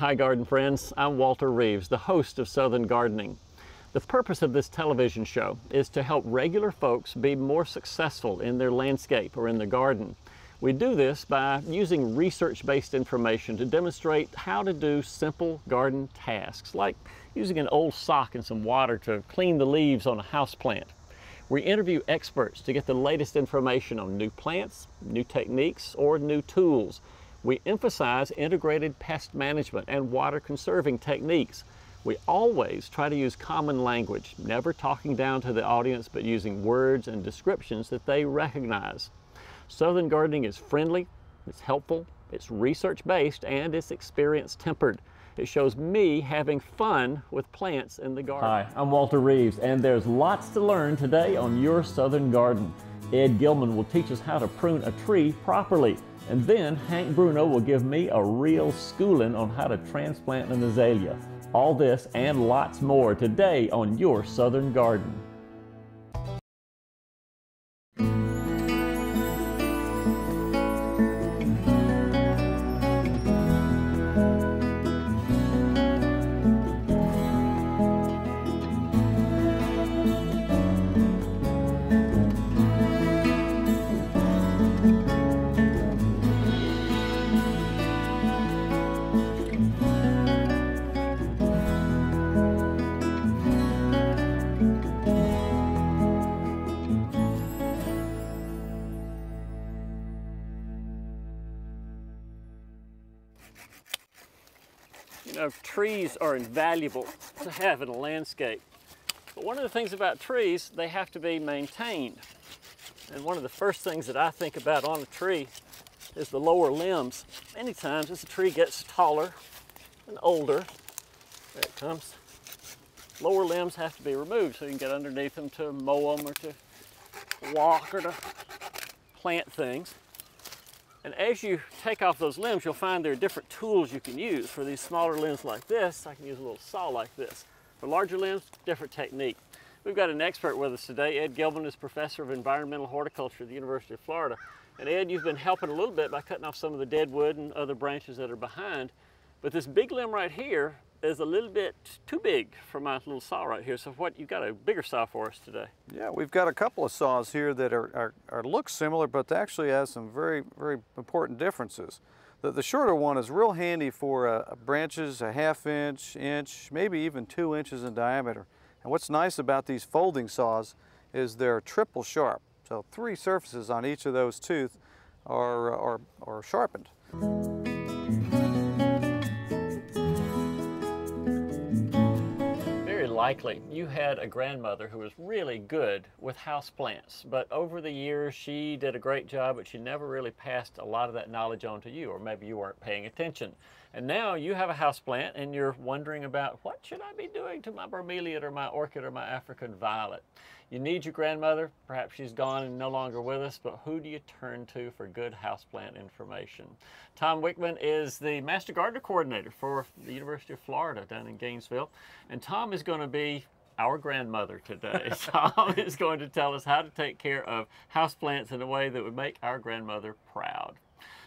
Hi garden friends, I'm Walter Reeves, the host of Southern Gardening. The purpose of this television show is to help regular folks be more successful in their landscape or in their garden. We do this by using research-based information to demonstrate how to do simple garden tasks, like using an old sock and some water to clean the leaves on a houseplant. We interview experts to get the latest information on new plants, new techniques, or new tools. We emphasize integrated pest management and water conserving techniques. We always try to use common language, never talking down to the audience, but using words and descriptions that they recognize. Southern Gardening is friendly, it's helpful, it's research-based, and it's experience-tempered. It shows me having fun with plants in the garden. Hi, I'm Walter Reeves, and there's lots to learn today on Your Southern Garden. Ed Gilman will teach us how to prune a tree properly. And then Hank Bruno will give me a real schooling on how to transplant an azalea. All this and lots more today on Your Southern Garden. You know, trees are invaluable to have in a landscape. But one of the things about trees, they have to be maintained. And one of the first things that I think about on a tree is the lower limbs. Many times as the tree gets taller and older, there it comes, lower limbs have to be removed so you can get underneath them to mow them or to walk or to plant things. And as you take off those limbs, you'll find there are different tools you can use. For these smaller limbs like this, I can use a little saw like this. For larger limbs, different technique. We've got an expert with us today. Ed Gilman is professor of environmental horticulture at the University of Florida. And Ed, you've been helping a little bit by cutting off some of the dead wood and other branches that are behind. But this big limb right here is a little bit too big for my little saw right here. So you've got a bigger saw for us today. Yeah, we've got a couple of saws here that look similar, but they actually have some very important differences. The shorter one is real handy for branches a ½ inch, maybe even 2 inches in diameter. And what's nice about these folding saws is they're triple sharp. So 3 surfaces on each of those teeth are sharpened. Likely you had a grandmother who was really good with houseplants, but over the years she did a great job, but she never really passed a lot of that knowledge on to you, or maybe you weren't paying attention. And now you have a houseplant and you're wondering about what should I be doing to my bromeliad or my orchid or my African violet. You need your grandmother, perhaps she's gone and no longer with us, but who do you turn to for good houseplant information? Tom Wickman is the Master Gardener Coordinator for the University of Florida down in Gainesville, and Tom is going to be our grandmother today. Tom is going to tell us how to take care of houseplants in a way that would make our grandmother proud.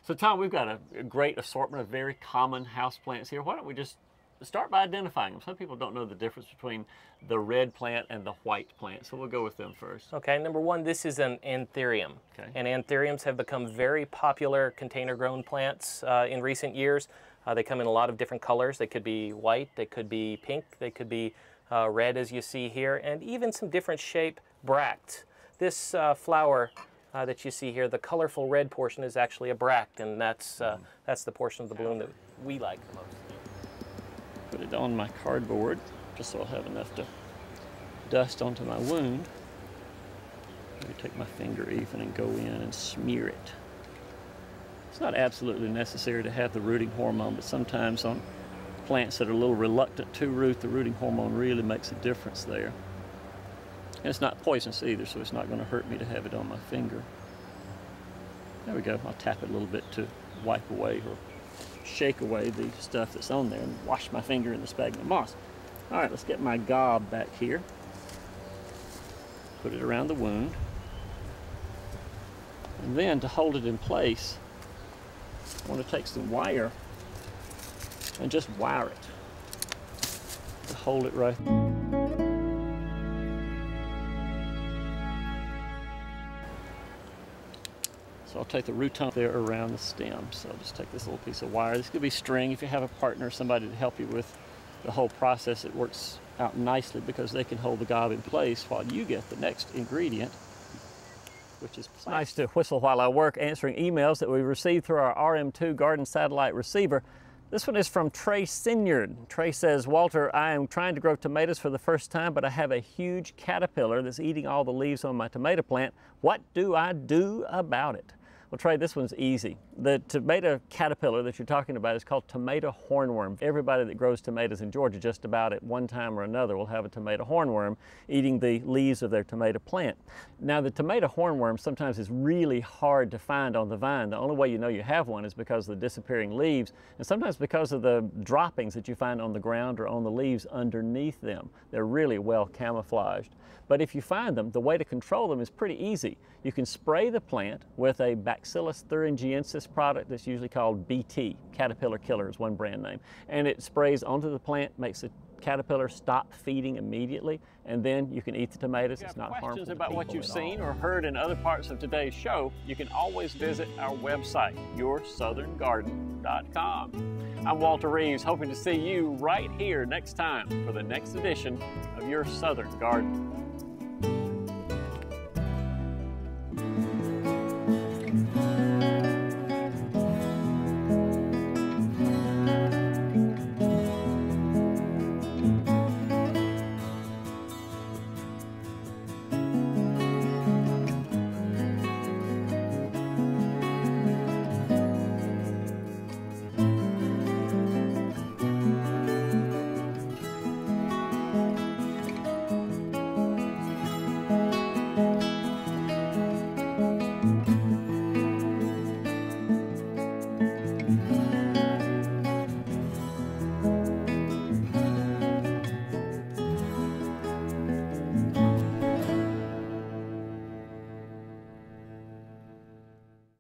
So Tom, we've got a great assortment of very common houseplants here. Why don't we just start by identifying them. Some people don't know the difference between the red plant and the white plant, so we'll go with them first. Okay, number one, this is an anthurium. Okay. And anthuriums have become very popular container-grown plants in recent years. They come in a lot of different colors. They could be white, they could be pink, they could be red as you see here, and even some different shape bract. This flower that you see here, the colorful red portion is actually a bract, and that's the portion of the bloom that we like the most. Put it on my cardboard just so I'll have enough to dust onto my wound. Maybe take my finger even and go in and smear it. It's not absolutely necessary to have the rooting hormone, but sometimes on plants that are a little reluctant to root, the rooting hormone really makes a difference there. And it's not poisonous either, so it's not going to hurt me to have it on my finger. There we go. I'll tap it a little bit to wipe away or shake away the stuff that's on there and wash my finger in the sphagnum moss. All right, let's get my gob back here. Put it around the wound. And then to hold it in place, I want to take some wire and just wire it to hold it right. So I'll take the root-tone there around the stem. So I'll just take this little piece of wire. This could be string. If you have a partner, somebody to help you with the whole process, it works out nicely because they can hold the gob in place while you get the next ingredient, which is plastic. It's nice to whistle while I work, answering emails that we received through our RM2 garden satellite receiver. This one is from Trey Sinyard. Trey says, Walter, I am trying to grow tomatoes for the first time, but I have a huge caterpillar that's eating all the leaves on my tomato plant. What do I do about it? Well, Trey, this one's easy. The tomato caterpillar that you're talking about is called tomato hornworm. Everybody that grows tomatoes in Georgia, just about at one time or another, will have a tomato hornworm eating the leaves of their tomato plant. Now, the tomato hornworm sometimes is really hard to find on the vine. The only way you know you have one is because of the disappearing leaves, and sometimes because of the droppings that you find on the ground or on the leaves underneath them. They're really well camouflaged. But if you find them, the way to control them is pretty easy. You can spray the plant with a Bacillus thuringiensis product that's usually called BT, Caterpillar Killer is one brand name. And it sprays onto the plant, makes the caterpillar stop feeding immediately, and then you can eat the tomatoes. It's not harmful to people at all. Questions about what you've seen or heard in other parts of today's show, you can always visit our website, yoursoutherngarden.com. I'm Walter Reeves, hoping to see you right here next time for the next edition of Your Southern Garden.